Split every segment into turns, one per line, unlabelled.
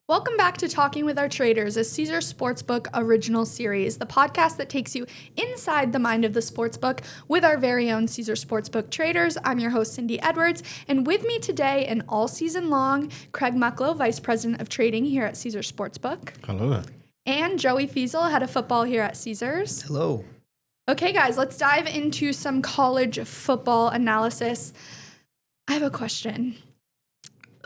Welcome back to Talking with Our Traders, a Caesar Sportsbook original series, the podcast that takes you inside the mind of the sportsbook with our very own Caesar Sportsbook traders. I'm your host, Cindi Edwards, and with me today and all season long, Craig Mucklow, Vice President of Trading here at Caesar Sportsbook.
Hello.
And Joey Fiesel, Head of Football here at Caesars.
Hello.
Okay, guys, let's dive into some college football analysis. I have a question.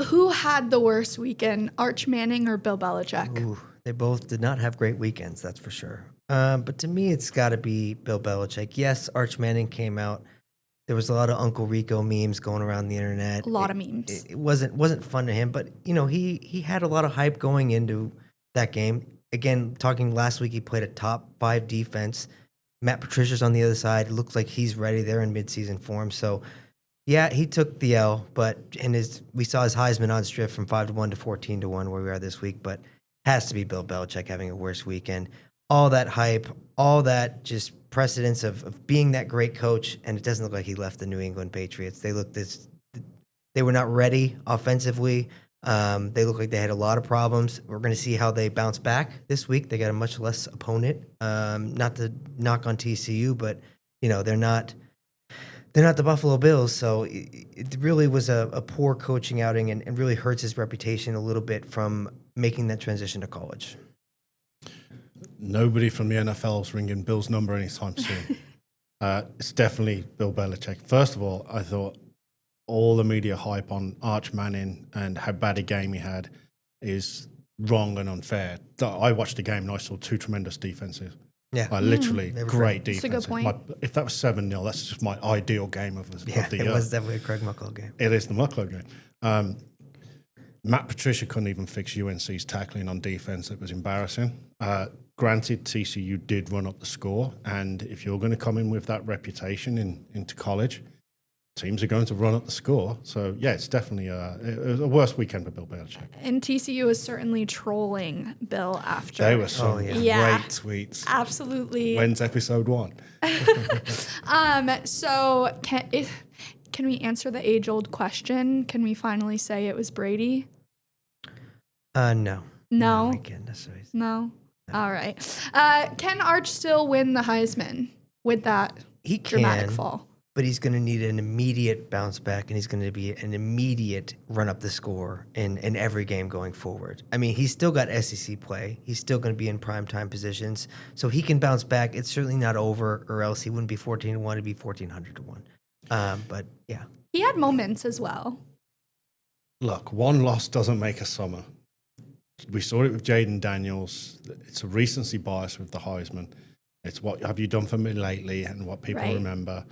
Who had the worst weekend, Arch Manning or Bill Belichick?
Ooh, they both did not have great weekends, that's for sure. But to me, it's got to be Bill Belichick. Yes, Arch Manning came out. There was a lot of Uncle Rico memes going around the internet.
A lot of memes.
It wasn't fun to him, but he had a lot of hype going into that game. Again, talking last week, he played a top 5 defense. Matt Patricia's on the other side. It looks like he's ready. They're in midseason form, so. Yeah, he took the L, but we saw his Heisman odds drift from 5-1 to 14-1 where we are this week, but has to be Bill Belichick having a worse weekend. All that hype, all that just precedence of being that great coach, and it doesn't look like he left the New England Patriots. They were not ready offensively. They look like they had a lot of problems. We're going to see how they bounce back this week. They got a much less opponent. Not to knock on TCU, but they're not the Buffalo Bills, so it really was a poor coaching outing and really hurts his reputation a little bit from making that transition to college.
Nobody from the NFL's ringing Bill's number anytime soon. It's definitely Bill Belichick. First of all, I thought all the media hype on Arch Manning and how bad a game he had is wrong and unfair. I watched the game and I saw 2 tremendous defenses.
Yeah,
literally great defense.
That's a good point.
If that was 7-0, that's just my ideal game of the year.
It was definitely a Craig Mucklow game.
It is the Mucklow game. Matt Patricia couldn't even fix UNC's tackling on defense. It was embarrassing. Granted, TCU did run up the score, and if you're going to come in with that reputation into college, teams are going to run up the score. So, yeah, it's definitely it was a worse weekend for Bill Belichick.
And TCU is certainly trolling Bill after.
They were some great tweets.
Absolutely.
When's episode 1?
So can we answer the age-old question? Can we finally say it was Brady?
No.
No?
I can't necessarily say.
No? All right. Can Arch still win the Heisman with that dramatic fall?
But he's going to need an immediate bounce back, and he's going to be an immediate run up the score in every game going forward. I mean, he's still got SEC play. He's still going to be in primetime positions, so he can bounce back. It's certainly not over, or else he wouldn't be 14-1. It'd be 1,400-1. But yeah,
he had moments as well.
Look, one loss doesn't make a summer. We saw it with Jaden Daniels. It's a recency bias with the Heisman. It's what have you done for me lately, and what people remember.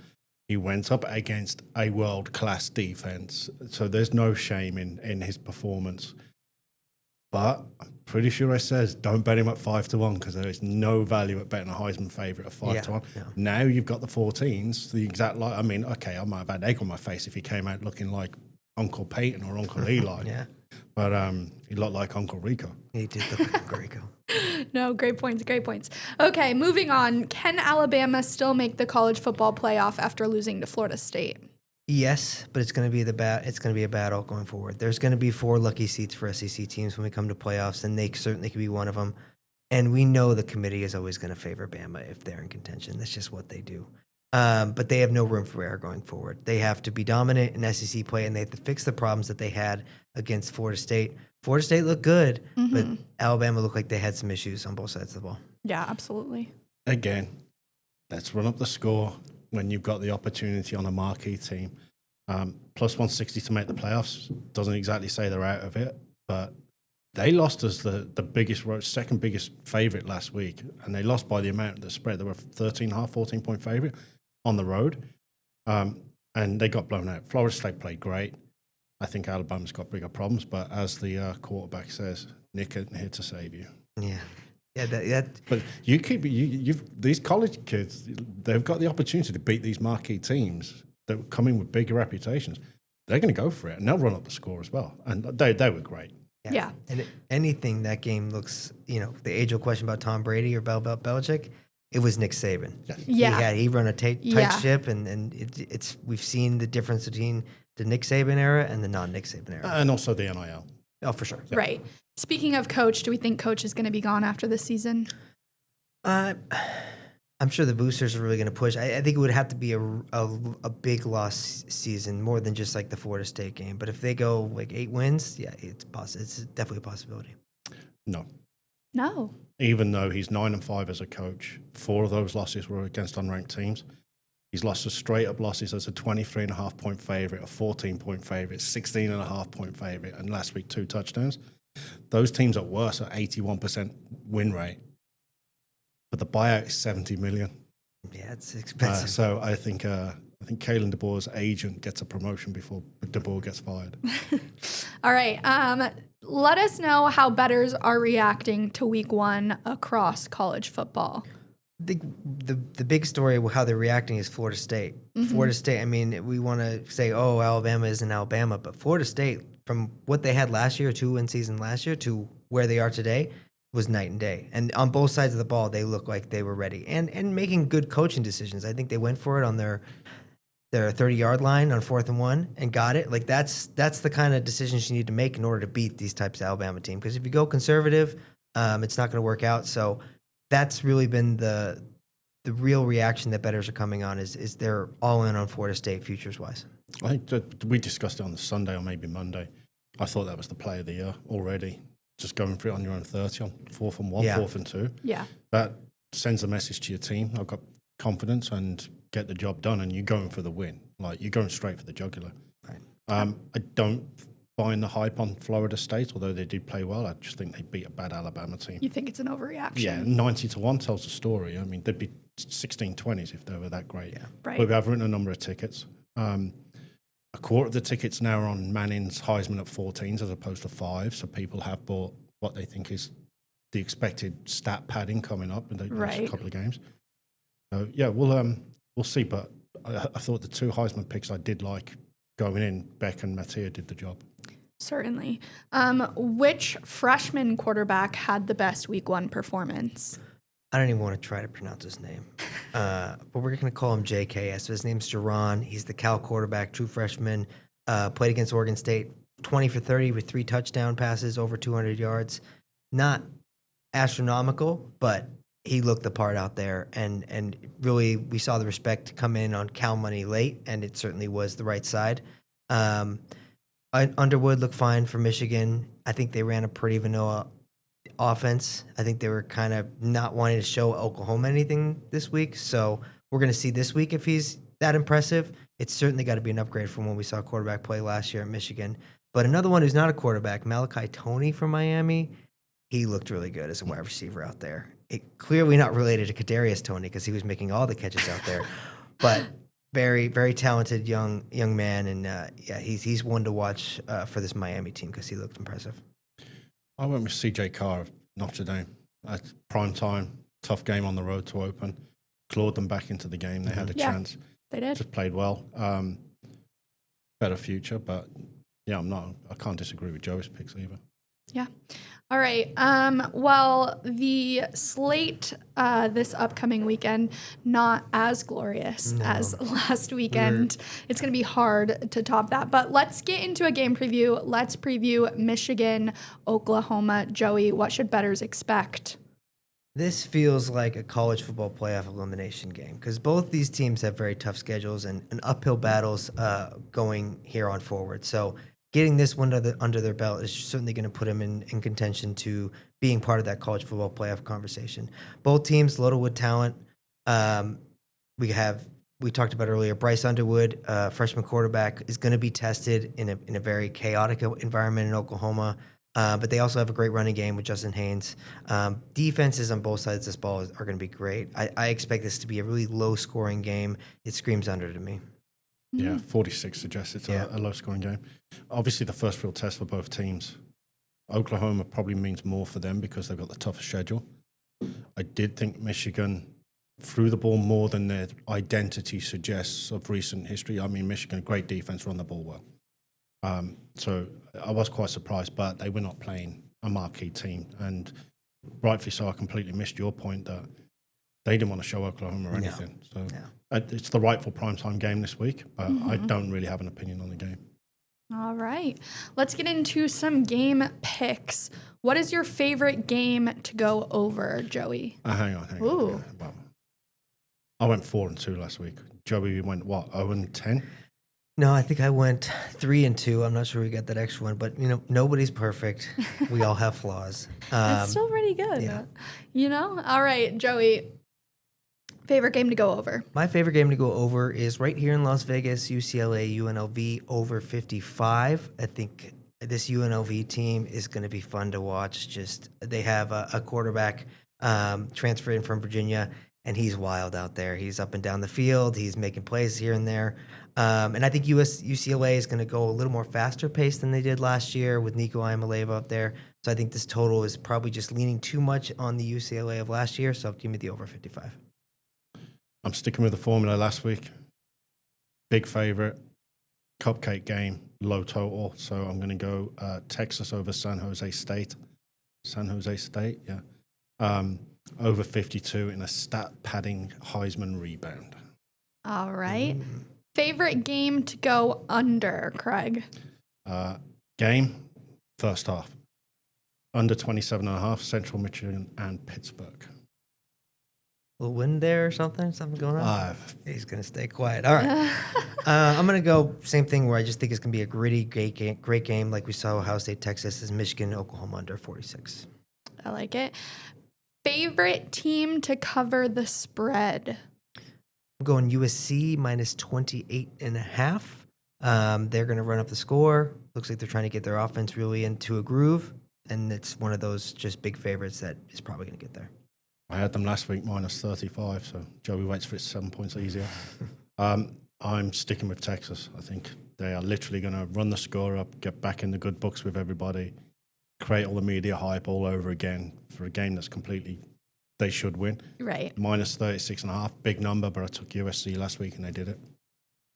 He went up against a world-class defense, so there's no shame in his performance. But I'm pretty sure it says don't bet him at 5-1 because there is no value at betting a Heisman favorite at 5-1. Yeah. Now you've got the 14s, the exact I mean, okay, I might have had egg on my face if he came out looking like Uncle Peyton or Uncle Eli.
Yeah.
But he looked like Uncle Rico.
He did look like Uncle Rico.
No, great points. Okay, moving on. Can Alabama still make the college football playoff after losing to Florida State?
Yes, but it's going to be a battle going forward. There's going to be 4 lucky seats for SEC teams when we come to playoffs, and they certainly could be one of them. And we know the committee is always going to favor Bama if they're in contention. That's just what they do. But they have no room for error going forward. They have to be dominant in SEC play, and they have to fix the problems that they had against Florida State. Florida State looked good, but Alabama looked like they had some issues on both sides of the ball.
Yeah, absolutely.
Again, let's run up the score when you've got the opportunity on a marquee team. Plus 160 to make the playoffs doesn't exactly say they're out of it, but they lost as the second biggest favorite last week, and they lost by the amount of the spread. They were 13.5, 14-point favorite on the road, and they got blown out. Florida State played great. I think Alabama's got bigger problems, but as the quarterback says, Nick isn't here to save you.
Yeah.
But these college kids, they've got the opportunity to beat these marquee teams that come in with bigger reputations. They're going to go for it, and they'll run up the score as well. And they were great.
Yeah.
And anything that game looks, the age-old question about Tom Brady or Belichick, it was Nick Saban.
Yeah.
He run a tight ship, and we've seen the difference between the Nick Saban era and the non-Nick Saban era.
And also the NIL.
Oh, for sure.
Yeah.
Right. Speaking of coach, do we think coach is going to be gone after this season?
I'm sure the boosters are really going to push. I think it would have to be a big loss season, more than just like the Florida State game. But if they go like 8 wins, yeah, it's possible. It's definitely a possibility.
No.
Even though he's 9-5 as a coach, 4 of those losses were against unranked teams. He's lost a straight up losses as a 23.5 point favorite, a 14-point favorite, 16.5 point favorite, and last week 2 touchdowns. Those teams at worst are 81% win rate, but the buyout is $70 million.
Yeah, it's expensive.
So I think Kalen DeBoer's agent gets a promotion before DeBoer gets fired.
All right. Let us know how bettors are reacting to week 1 across college football.
The big story of how they're reacting is Florida State. Florida State, I mean, we want to say, oh, Alabama isn't Alabama, but Florida State, from what they had last year, 2-win season last year, to where they are today, was night and day. And on both sides of the ball, they look like they were ready and making good coaching decisions. I think they went for it on their 30-yard line on 4th and 1 and got it. Like that's the kind of decisions you need to make in order to beat these types of Alabama team. Because if you go conservative, it's not going to work out. So that's really been the real reaction that bettors are coming on is they're all in on Florida State futures wise.
I think that we discussed it on the Sunday or maybe Monday. I thought that was the play of the year already. Just going for it on your own 30 on 4th and 1, 4th and 2.
Yeah.
That sends a message to your team. I've got confidence and get the job done, and you're going for the win. Like, you're going straight for the jugular.
Right.
I don't find the hype on Florida State, although they did play well. I just think they beat a bad Alabama team.
You think it's an overreaction?
Yeah, 90-1 tells the story. I mean, they'd be 16-20s if they were that great.
Yeah.
Right.
But we have written a number of tickets. A quarter of the tickets now are on Manning's Heisman at 14s as opposed to 5. So people have bought what they think is the expected stat padding coming up in the next couple of games. So yeah, we'll see. But I thought the 2 Heisman picks I did like going in, Beck and Mattia did the job.
Certainly. Which freshman quarterback had the best week 1 performance?
I don't even want to try to pronounce his name. But we're going to call him JK. So his name's Jerron. He's the Cal quarterback, true freshman. Played against Oregon State, 20 for 30 with 3 touchdown passes, over 200 yards. Not astronomical, but he looked the part out there. And really, we saw the respect come in on Cal money late, and it certainly was the right side. Underwood looked fine for Michigan. I think they ran a pretty vanilla offense. I think they were kind of not wanting to show Oklahoma anything this week. So we're going to see this week if he's that impressive. It's certainly got to be an upgrade from when we saw quarterback play last year at Michigan. But another one who's not a quarterback, Malachi Toney from Miami, he looked really good as a wide receiver out there. Clearly not related to Kadarius Toney because he was making all the catches out there. But very, very talented young man. And yeah, he's one to watch for this Miami team because he looked impressive.
I went with CJ Carr of Notre Dame. At prime time, tough game on the road to open. Clawed them back into the game. They had a chance.
They did.
Just played well. Better future, but yeah, I can't disagree with Joe's picks either.
Yeah. All right. Well, the slate this upcoming weekend, not as glorious as last weekend. It's going to be hard to top that. But let's get into a game preview. Let's preview Michigan, Oklahoma. Joey, what should bettors expect?
This feels like a college football playoff elimination game because both these teams have very tough schedules and uphill battles going here on forward. So getting this one under their belt is certainly going to put them in contention to being part of that college football playoff conversation. Both teams loaded with talent. We talked about earlier, Bryce Underwood, freshman quarterback, is going to be tested in a very chaotic environment in Oklahoma. But they also have a great running game with Justin Haynes. Defenses on both sides of this ball are going to be great. I expect this to be a really low-scoring game. It screams under to me.
Yeah, 46 suggests it's a low-scoring game. Obviously, the first real test for both teams. Oklahoma probably means more for them because they've got the toughest schedule. I did think Michigan threw the ball more than their identity suggests of recent history. I mean, Michigan, great defense, run the ball well. So I was quite surprised, but they were not playing a marquee team. And rightfully so, I completely missed your point that they didn't want to show Oklahoma or anything. So it's the rightful primetime game this week, but I don't really have an opinion on the game.
All right. Let's get into some game picks. What is your favorite game to go over, Joey?
Hang on.
Ooh.
Well, I went 4-2 last week. Joey went what? 0-10.
No, I think I went 3-2. I'm not sure we got that extra one, but nobody's perfect. We all have flaws.
That's still pretty good.
Yeah.
All right, Joey. Favorite game to go over?
My favorite game to go over is right here in Las Vegas, UCLA UNLV over 55. I think this UNLV team is going to be fun to watch. Just they have a quarterback transferred in from Virginia, and he's wild out there. He's up and down the field. He's making plays here and there. And I think UCLA is going to go a little more faster pace than they did last year with Nico Iamaleava up there. So I think this total is probably just leaning too much on the UCLA of last year. So give me the over 55.
I'm sticking with the formula last week. Big favorite, cupcake game, low total. So I'm going to go Texas over San Jose State. San Jose State, yeah. Over 52 in a stat padding Heisman rebound.
All right. Favorite game to go under, Craig?
Game, first half. Under 27.5, Central Michigan and Pittsburgh.
Little wind there or something? Something going on? He's going to stay quiet. All right. I'm going to go same thing where I just think it's going to be a gritty, great game like we saw Ohio State, Texas, is Michigan, Oklahoma under 46.
I like it. Favorite team to cover the spread?
I'm going USC minus 28.5. They're going to run up the score. Looks like they're trying to get their offense really into a groove, and it's one of those just big favorites that is probably going to get there.
I had them last week minus 35, so Joey waits for it 7 points easier. I'm sticking with Texas. I think they are literally going to run the score up, get back in the good books with everybody, create all the media hype all over again for a game that's completely, they should win.
Right.
Minus 36.5, big number, but I took USC last week and they did it.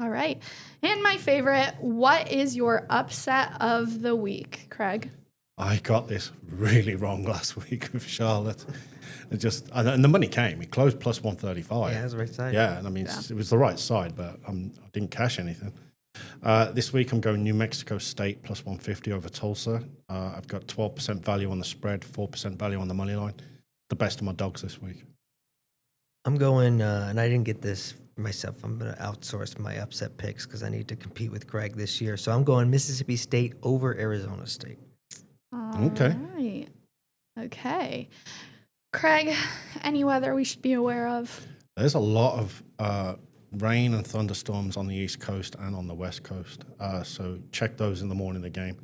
All right. And my favorite, what is your upset of the week, Craig?
I got this really wrong last week with Charlotte. And the money came. It closed plus 135.
Yeah, it was the right side.
Yeah, and I mean, it was the right side, but I didn't cash anything. This week, I'm going New Mexico State plus 150 over Tulsa. I've got 12% value on the spread, 4% value on the money line. The best of my dogs this week.
I'm going, and I didn't get this myself. I'm going to outsource my upset picks because I need to compete with Greg this year. So I'm going Mississippi State over Arizona State.
Okay.
All right. Okay. Craig, any weather we should be aware of?
There's a lot of rain and thunderstorms on the East Coast and on the West Coast. So check those in the morning of the game.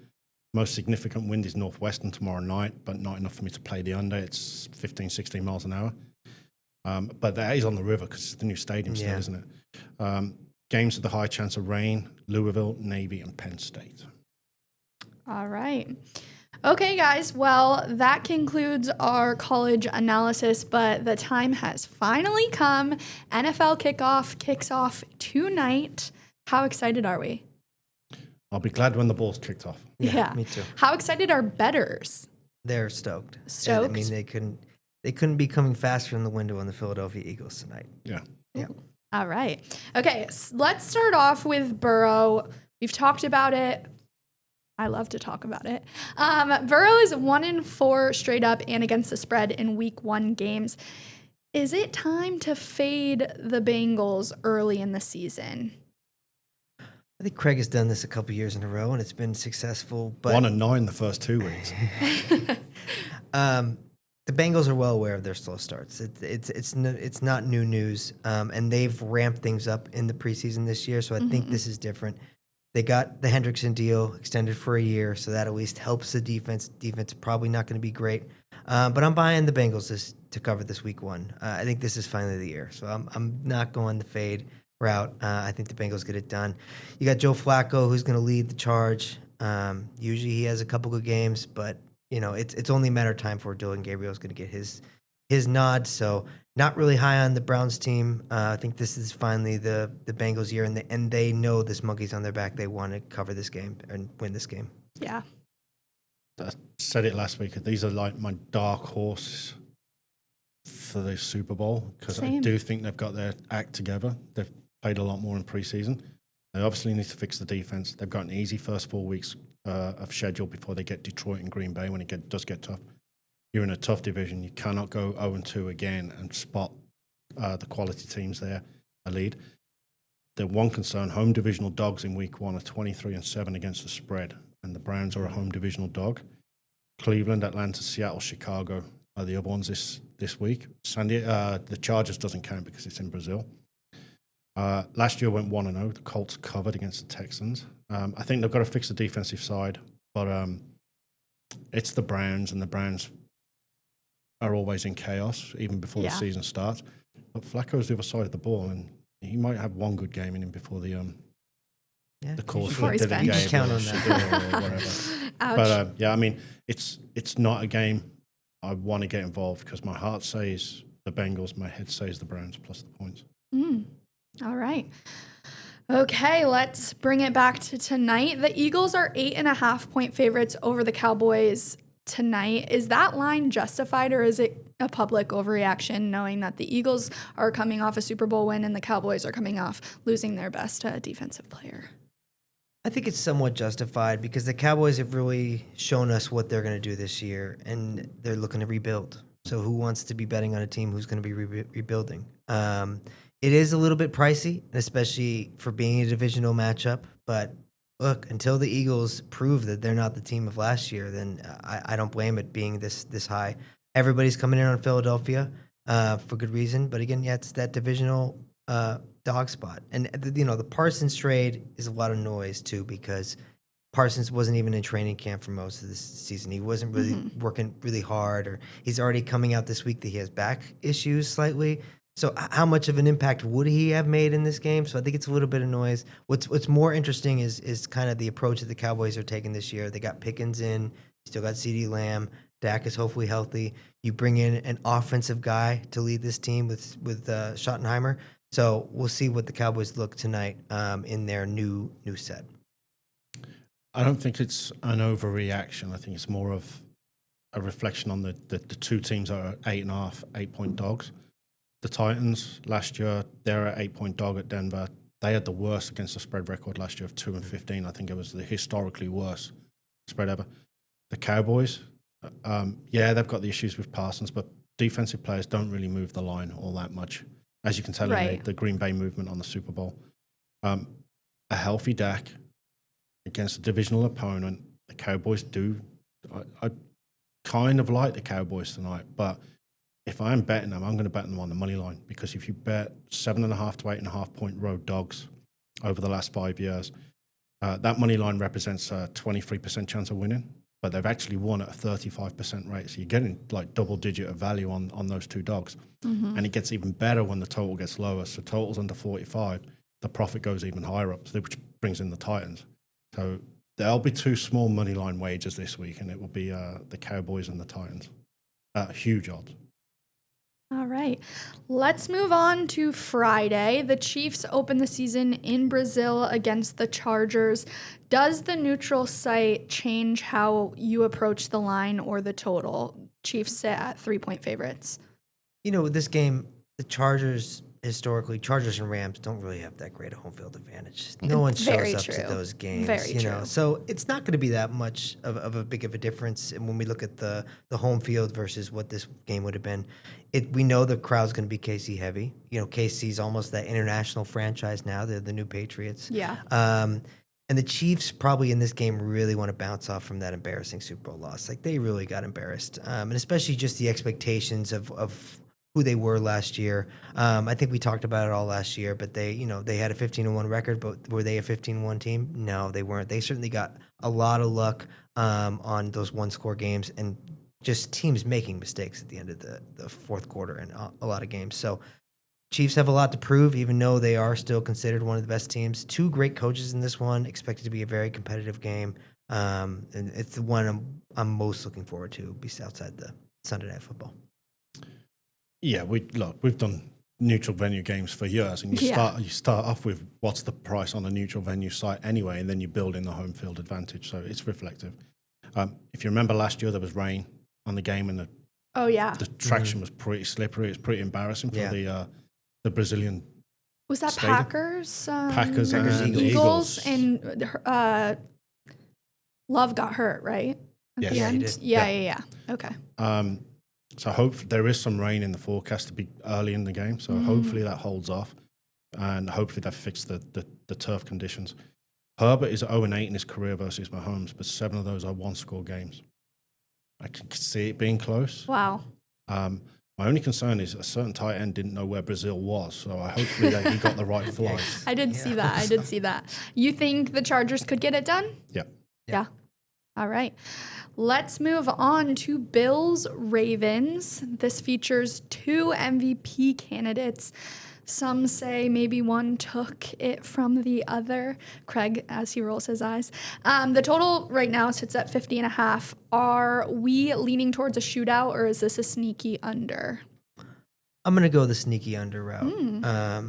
Most significant wind is northwestern tomorrow night, but not enough for me to play the under. It's 15, 16 miles an hour. But that is on the river because it's the new stadium still, isn't it? Games with the high chance of rain, Louisville, Navy, and Penn State.
All right. Okay, guys. Well, that concludes our college analysis, but the time has finally come. NFL kickoff kicks off tonight. How excited are we?
I'll be glad when the ball's kicked off.
Yeah.
Me too.
How excited are bettors?
They're stoked.
Stoked?
I mean, they couldn't be coming faster in the window on the Philadelphia Eagles tonight.
Yeah.
Yeah.
All right. Okay, let's start off with Burrow. We've talked about it. I love to talk about it. Burrow is 1-4 straight up and against the spread in week 1 games. Is it time to fade the Bengals early in the season?
I think Craig has done this a couple years in a row, and it's been successful. But
1-9 the first 2 weeks.
The Bengals are well aware of their slow starts. It's not new news, and they've ramped things up in the preseason this year. So I think this is different. They got the Hendrickson deal extended for a year, so that at least helps the defense. Defense probably not going to be great, but I'm buying the Bengals to cover this week 1. I think this is finally the year, so I'm not going the fade route. I think the Bengals get it done. You got Joe Flacco, who's going to lead the charge. Usually he has a couple good games, but it's only a matter of time before Dylan Gabriel is going to get his nod. So not really high on the Browns team. I think this is finally the Bengals year, and they know this monkey's on their back. They want to cover this game and win this game.
Yeah.
I said it last week. These are like my dark horse for the Super Bowl because I do think they've got their act together. They've played a lot more in preseason. They obviously need to fix the defense. They've got an easy first 4 weeks of schedule before they get Detroit and Green Bay when it does get tough. You're in a tough division. You cannot go 0-2 again and spot the quality teams there a lead. The one concern, home divisional dogs in week 1 are 23-7 against the spread, and the Browns are a home divisional dog. Cleveland, Atlanta, Seattle, Chicago are the other ones this week. The Chargers doesn't count because it's in Brazil. Last year went 1-0. The Colts covered against the Texans. I think they've got to fix the defensive side, but it's the Browns, and the Browns are always in chaos even before the season starts. But Flacco's the other side of the ball, and he might have one good game in him before the course for
he's
Dylan
benched.
Count on
Gabriel or whatever.
Ouch.
But I mean, it's not a game I want to get involved because my heart says the Bengals, my head says the Browns plus the points.
All right. Okay, let's bring it back to tonight. The Eagles are 8.5-point favorites over the Cowboys tonight. Is that line justified, or is it a public overreaction knowing that the Eagles are coming off a Super Bowl win and the Cowboys are coming off losing their best defensive player?
I think it's somewhat justified because the Cowboys have really shown us what they're going to do this year, and they're looking to rebuild. So who wants to be betting on a team who's going to be rebuilding? It is a little bit pricey, especially for being a divisional matchup. But look, until the Eagles prove that they're not the team of last year, then I don't blame it being this high. Everybody's coming in on Philadelphia for good reason. But again, it's that divisional dog spot. And, the Parsons trade is a lot of noise, too, because Parsons wasn't even in training camp for most of this season. He wasn't really working really hard, or he's already coming out this week that he has back issues slightly. So how much of an impact would he have made in this game? So I think it's a little bit of noise. What's more interesting is kind of the approach that the Cowboys are taking this year. They got Pickens in, still got CeeDee Lamb. Dak is hopefully healthy. You bring in an offensive guy to lead this team with Schottenheimer. So we'll see what the Cowboys look tonight in their new set.
I don't think it's an overreaction. I think it's more of a reflection on the two teams that are 8.5-8-point dogs. The Titans last year, they're an 8-point dog at Denver. They had the worst against the spread record last year of 2-15. I think it was the historically worst spread ever. The Cowboys, they've got the issues with Parsons, but defensive players don't really move the line all that much, as you can tell in the Green Bay movement on the Super Bowl. A healthy Dak against a divisional opponent, the Cowboys do. I kind of like the Cowboys tonight, but if I'm betting them, I'm going to bet them on the money line, because if you bet 7.5 to 8.5 point road dogs over the last 5 years, that money line represents a 23% chance of winning, but they've actually won at a 35% rate. So you're getting like double digit of value on those two dogs. And it gets even better when the total gets lower. So total's under 45, the profit goes even higher up, which brings in the Titans. So there'll be two small money line wagers this week, and it will be the Cowboys and the Titans. Huge odds.
All right. Let's move on to Friday. The Chiefs open the season in Brazil against the Chargers. Does the neutral site change how you approach the line or the total? Chiefs sit at 3-point favorites.
With this game, the Chargers and Rams don't really have that great a home field advantage. No one shows up to those games.
Very true.
So it's not going to be that much of a big of a difference. And when we look at the home field versus what this game would have been, we know the crowd's going to be KC heavy. KC's almost that international franchise now. They're the new Patriots.
Yeah.
And the Chiefs probably in this game really want to bounce off from that embarrassing Super Bowl loss. Like, they really got embarrassed. And especially just the expectations of who they were last year. I think we talked about it all last year, but they had a 15-1 record, but were they a 15-1 team? No, they weren't. They certainly got a lot of luck on those one-score games and just teams making mistakes at the end of the fourth quarter in a lot of games. So Chiefs have a lot to prove, even though they are still considered one of the best teams. Two great coaches in this one, expected to be a very competitive game. And it's the one I'm most looking forward to, outside the Sunday Night Football.
Yeah, we've done neutral venue games for years, and you start off with what's the price on a neutral venue site anyway, and then you build in the home field advantage, so it's reflective. If you remember last year, there was rain on the game, and the traction was pretty slippery. It's pretty embarrassing for the Brazilian
Was that
Stadium.
Packers?
Packers
and
Eagles. And Love got hurt, right? At
Yes.
the
Yeah, he
end?
did.
Yeah. Okay.
So hope there is some rain in the forecast to be early in the game. So hopefully that holds off, and hopefully that fixed the turf conditions. Herbert is 0-8 in his career versus Mahomes, but 7 of those are one-score games. I can see it being close.
Wow.
My only concern is a certain tight end didn't know where Brazil was, so I hopefully that he got the right flight.
I did see that. You think the Chargers could get it done?
Yeah.
All right. Let's move on to Bills Ravens. This features 2 MVP candidates. Some say maybe one took it from the other. Craig, as he rolls his eyes. The total right now sits at 50.5. Are we leaning towards a shootout, or is this a sneaky under?
I'm going to go the sneaky under route.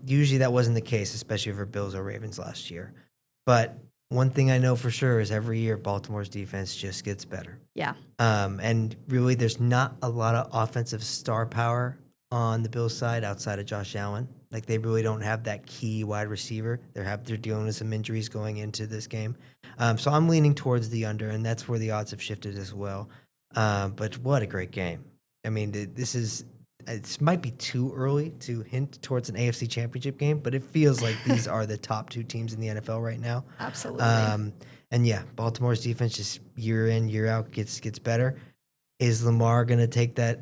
Usually that wasn't the case, especially for Bills or Ravens last year. But one thing I know for sure is every year Baltimore's defense just gets better.
Yeah.
And really there's not a lot of offensive star power on the Bills side outside of Josh Allen. Like, they really don't have that key wide receiver. They're dealing with some injuries going into this game. So I'm leaning towards the under, and that's where the odds have shifted as well. But what a great game. I mean, this might be too early to hint towards an AFC Championship game, but it feels like these are the top 2 teams in the NFL right now.
Absolutely.
And yeah, Baltimore's defense just year in, year out gets better. Is Lamar going to take that,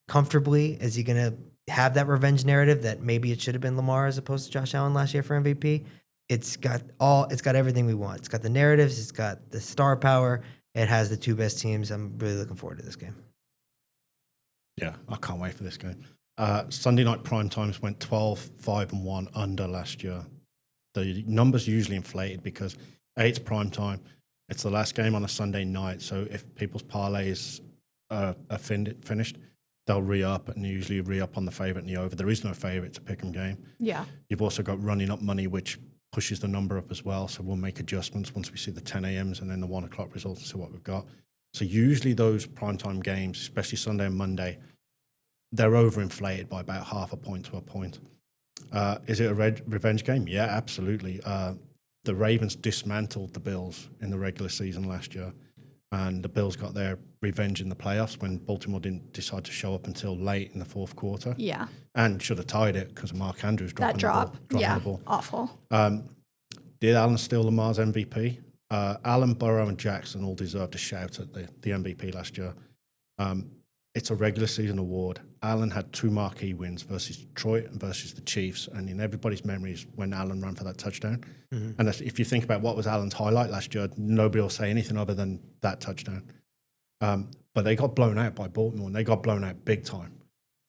comfortably? Is he going to have that revenge narrative that maybe it should have been Lamar as opposed to Josh Allen last year for MVP? It's got everything we want. It's got the narratives, it's got the star power, it has the 2 best teams. I'm really looking forward to this game.
Yeah, I can't wait for this game. Sunday night prime times went 12, 5, and 1 under last year. The numbers usually inflated because it's prime time. It's the last game on a Sunday night, so if people's parlays are finished, they'll re-up and usually re-up on the favourite and the over. There is no favourite. It's a pick 'em game.
Yeah.
You've also got running up money, which pushes the number up as well. So we'll make adjustments once we see the 10 a.m.s and then the 1 o'clock results and see what we've got. So usually those primetime games, especially Sunday and Monday, they're overinflated by about half a point to a point. Is it a revenge game? Yeah, absolutely. The Ravens dismantled the Bills in the regular season last year, and the Bills got their revenge in the playoffs when Baltimore didn't decide to show up until late in the fourth quarter.
Yeah.
And should have tied it because Mark Andrews dropping the ball.
Awful.
Did Allen steal Lamar's MVP? Allen, Burrow, and Jackson all deserved a shout at the MVP last year. It's a regular season award. Allen had 2 marquee wins versus Detroit and versus the Chiefs, and in everybody's memories when Allen ran for that touchdown. Mm-hmm. And if you think about what was Allen's highlight last year, nobody will say anything other than that touchdown. But they got blown out by Baltimore, and they got blown out big time.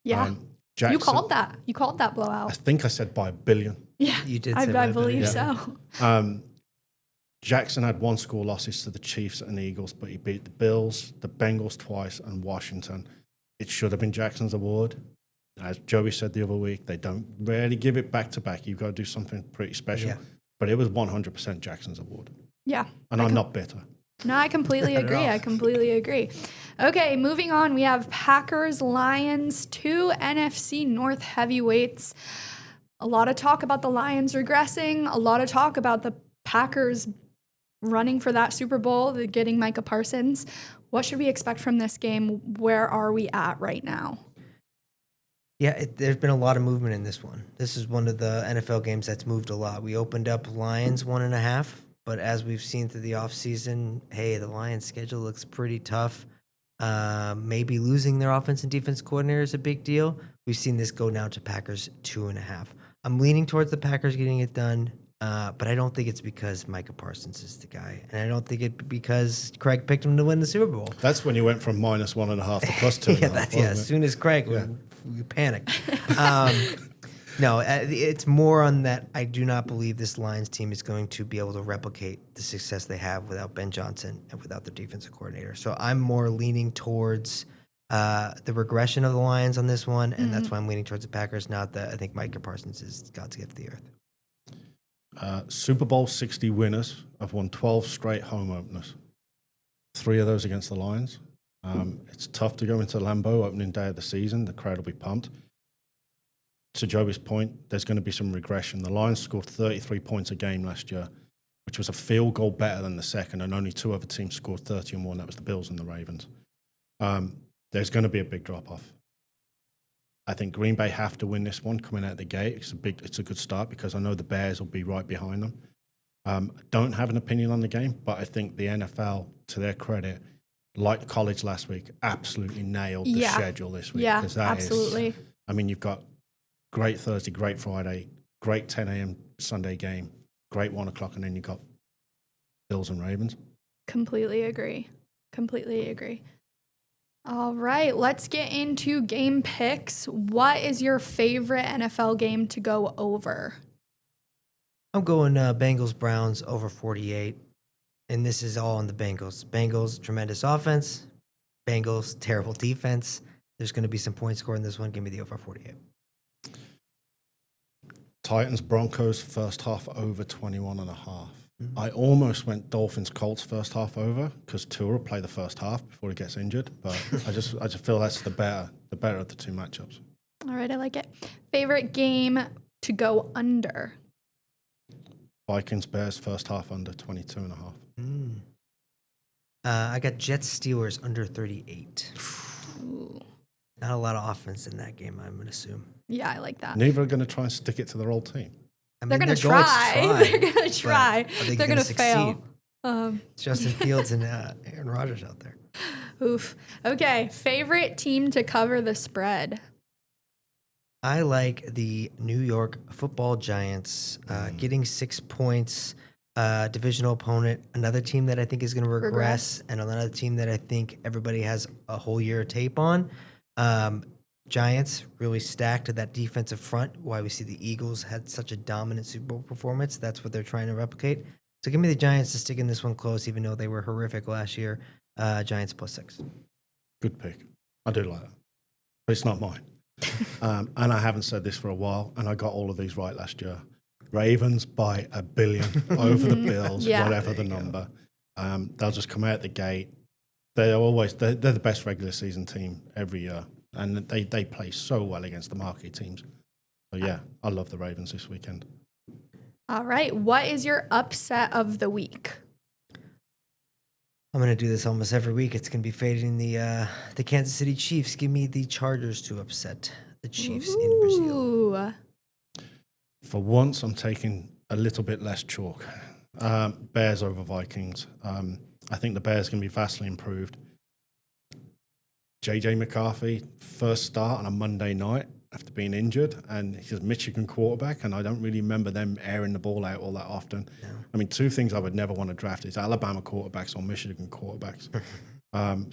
Yeah.
Jackson,
you called that. You called that blowout.
I think I said by 1 billion.
Yeah,
you did.
I believe so.
Jackson had 1-score losses to the Chiefs and Eagles, but he beat the Bills, the Bengals twice, and Washington. It should have been Jackson's award. As Joey said the other week, they don't rarely give it back to back. You've got to do something pretty special. Yeah. But it was 100% Jackson's award.
Yeah.
And I'm not bitter.
No, I completely agree. Okay, moving on. We have Packers, Lions, 2 NFC North heavyweights. A lot of talk about the Lions regressing. A lot of talk about the Packers running for that Super Bowl, getting Micah Parsons. What should we expect from this game? Where are we at right now?
Yeah, there's been a lot of movement in this one. This is one of the NFL games that's moved a lot. We opened up Lions 1.5, but as we've seen through the offseason, hey, the Lions' schedule looks pretty tough. Maybe losing their offense and defense coordinator is a big deal. We've seen this go now to Packers 2.5. I'm leaning towards the Packers getting it done. But I don't think it's because Micah Parsons is the guy. And I don't think it's because Craig picked him to win the Super Bowl.
That's when you went from -1.5 to +2.5.
As soon as Craig, we panicked. No, it's more on that I do not believe this Lions team is going to be able to replicate the success they have without Ben Johnson and without their defensive coordinator. So I'm more leaning towards the regression of the Lions on this one, and that's why I'm leaning towards the Packers, not that I think Micah Parsons is God's gift to the earth.
Super Bowl 60 winners have won 12 straight home openers. 3 of those against the Lions. It's tough to go into Lambeau opening day of the season. The crowd will be pumped. to Joey's point, there's going to be some regression. The Lions scored 33 points a game last year, which was a field goal better than the second, and only 2 other teams scored 30 or more, and that was the Bills and the Ravens. There's going to be a big drop-off. I think Green Bay have to win this one coming out the gate. It's a good start because I know the Bears will be right behind them. Don't have an opinion on the game, but I think the NFL, to their credit, like college last week, absolutely nailed the schedule this week.
Yeah, absolutely.
You've got great Thursday, great Friday, great 10 a.m. Sunday game, great 1 o'clock, and then you've got Bills and Ravens.
Completely agree. All right, let's get into game picks. What is your favorite NFL game to go over?
I'm going Bengals-Browns over 48, and this is all on the Bengals. Bengals, tremendous offense. Bengals, terrible defense. There's going to be some points scored in this one. Give me the over 48.
Titans-Broncos first half over 21.5. I almost went Dolphins-Colts first half over because Tua will play the first half before he gets injured, but I just feel that's the better of the two matchups.
All right, I like it. Favorite game to go under?
Vikings-Bears first half under 22.5.
I got Jets-Steelers under 38.
Ooh.
Not a lot of offense in that game, I'm going to assume.
Yeah, I like that.
Neither are going to try and stick it to their old team.
They're going to try. They're going to try. They're going to fail.
Justin Fields and Aaron Rodgers out there.
Oof. Okay. Favorite team to cover the spread?
I like the New York Football Giants getting 6 points. Divisional opponent, another team that I think is going to regress, and another team that I think everybody has a whole year of tape on. Giants really stacked to that defensive front. Why we see the Eagles had such a dominant Super Bowl performance. That's what they're trying to replicate. So give me the Giants to stick in this one close, even though they were horrific last year. Giants +6.
Good pick. I do like that. But it's not mine. And I haven't said this for a while, and I got all of these right last year. Ravens by 1 billion over the Bills, whatever the number. They'll just come out the gate. They're the best regular season team every year. And they play so well against the marquee teams. So, yeah, I love the Ravens this weekend.
All right. What is your upset of the week?
I'm going to do this almost every week. It's going to be fading the Kansas City Chiefs. Give me the Chargers to upset the Chiefs in Brazil.
For once, I'm taking a little bit less chalk. Bears over Vikings. I think the Bears can be vastly improved. JJ McCarthy, first start on a Monday night after being injured, and he's a Michigan quarterback, and I don't really remember them airing the ball out all that often. No. I mean, 2 things I would never want to draft is Alabama quarterbacks or Michigan quarterbacks.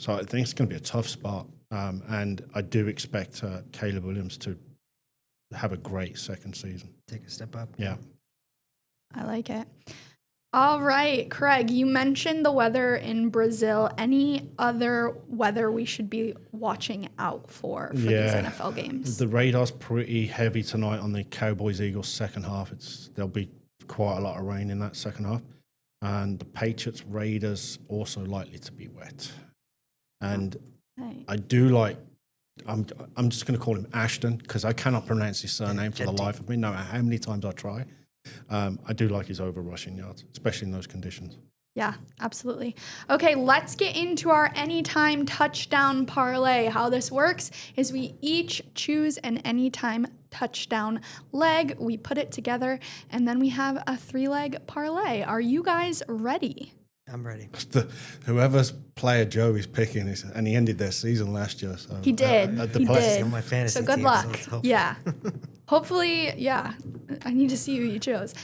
So I think it's going to be a tough spot, and I do expect Caleb Williams to have a great second season.
Take a step up.
Yeah.
I like it. All right, Craig, you mentioned the weather in Brazil. Any other weather we should be watching out for these NFL games?
The radar's pretty heavy tonight on the Cowboys-Eagles second half. There'll be quite a lot of rain in that second half. And the Patriots-Raiders also likely to be wet. And I do like, I'm just going to call him Ashton because I cannot pronounce his surname for the life of me, no matter how many times I try. I do like his over rushing yards, especially in those conditions.
Yeah, absolutely. Okay, let's get into our anytime touchdown parlay. How this works is we each choose an anytime touchdown leg. We put it together, and then we have a 3-leg parlay. Are you guys ready?
I'm ready.
Whoever's player Joey's picking is, and he ended their season last year. So
he did. He did.
On my fantasy
so good
team,
luck.
So
yeah. Hopefully, yeah. I need to see who you chose.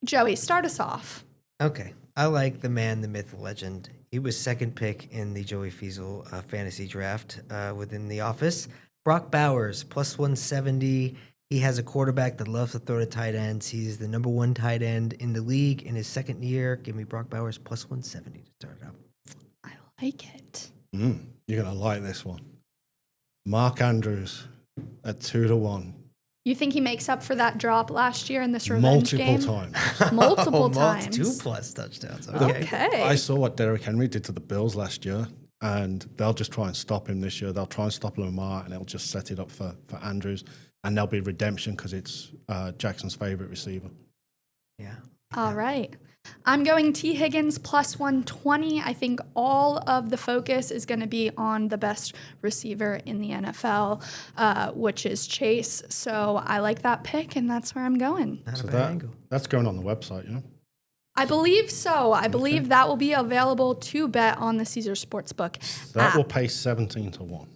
Joey, start us off.
Okay. I like the man, the myth, the legend. He was second pick in the Joey Fiesel fantasy draft within the office. Brock Bowers, +170. He has a quarterback that loves to throw to tight ends. He's the number 1 tight end in the league in his second year. Give me Brock Bowers +170 to start out.
I like it.
You're going to like this one. Mark Andrews at 2-1.
You think he makes up for that drop last year in this revenge game? Multiple times.
2+ touchdowns. Okay.
I saw what Derrick Henry did to the Bills last year, and they'll just try and stop him this year. They'll try and stop Lamar, and it'll just set it up for Andrews. and there'll be redemption because it's Jackson's favorite receiver.
Yeah.
All right. I'm going T. Higgins plus 120. I think all of the focus is going to be on the best receiver in the NFL, which is Chase. So I like that pick, and that's where I'm going.
Not
So
a bad angle.
that's going on the website,
I believe so. I believe that will be available to bet on the Caesar Sportsbook
That
app.
will pay 17 to 1.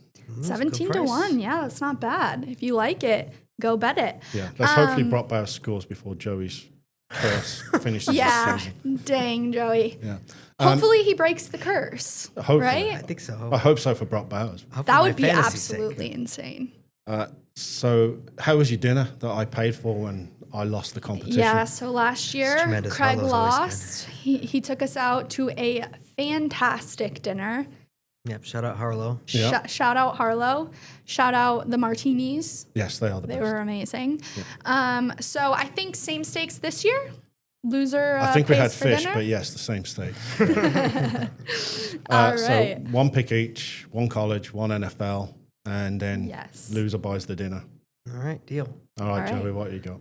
17 to 1. Yeah, that's not bad. If you like it, go bet it.
Yeah. Let's hopefully Brock Bowers scores before Joey's curse finishes
Yeah,
this season.
dang, Joey.
Yeah.
Hopefully he breaks the curse.
Hopefully.
Right?
I think so.
I hope so for Brock Bowers.
That would be absolutely insane.
So how was your dinner that I paid for when I lost the competition?
Yeah, so last year,
tremendous.
Craig
Harlow's always
lost. He took us out to a fantastic dinner.
Yep. Shout out Harlow.
Yeah.
Shout out Harlow. Shout out the martinis.
Yes, they are the
They
best.
were amazing. So I think same stakes this year. Loser
I think we
pays
had
for
fish,
dinner.
but yes, the same steak.
All
So
right.
one pick each, one college, one NFL, and then
Yes.
loser buys the dinner.
All right. Deal.
All right,
All right.
Joey, what you got?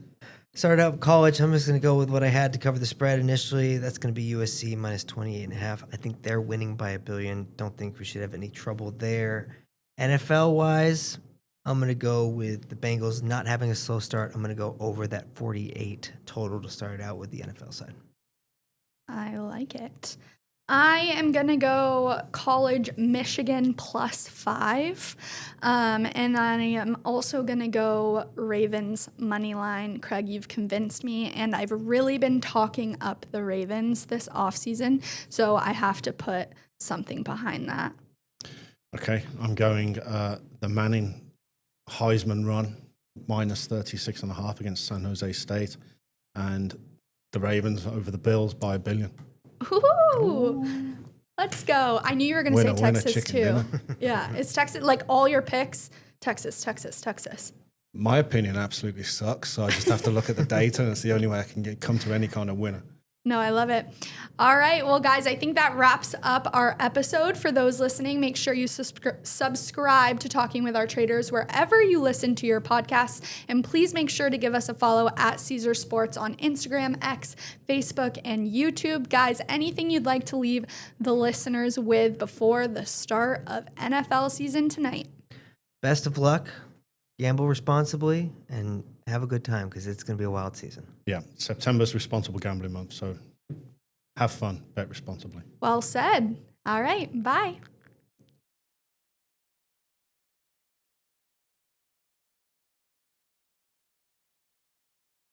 Started out college. I'm just going to go with what I had to cover the spread initially. That's going to be USC minus 28.5. I think they're winning by $1 billion. Don't think we should have any trouble there. NFL wise, I'm going to go with the Bengals not having a slow start. I'm going to go over that 48 total to start out with the NFL side.
I like it. I am going to go college Michigan plus 5. And I am also going to go Ravens money line. Craig, you've convinced me. And I've really been talking up the Ravens this offseason. So I have to put something behind that.
Okay, I'm going the Manning Heisman run minus 36.5 against San Jose State, and the Ravens over the Bills by $1 billion.
Ooh, let's go. I knew you were going to say
Winner, winner,
Texas
chicken
too.
dinner.
Yeah, it's Texas. Like all your picks, Texas, Texas, Texas.
My opinion absolutely sucks, so I just have to look at the data, and it's the only way I can come to any kind of winner.
No, I love it. All right. Well, guys, I think that wraps up our episode. For those listening, make sure you subscribe to Talking with Our Traders wherever you listen to your podcasts. And please make sure to give us a follow at Caesar Sports on Instagram, X, Facebook, and YouTube. Guys, anything you'd like to leave the listeners with before the start of NFL season tonight?
Best of luck. Gamble responsibly and have a good time because it's going to be a wild season.
Yeah, September's responsible gambling month, so have fun, bet responsibly.
Well said. All right. Bye.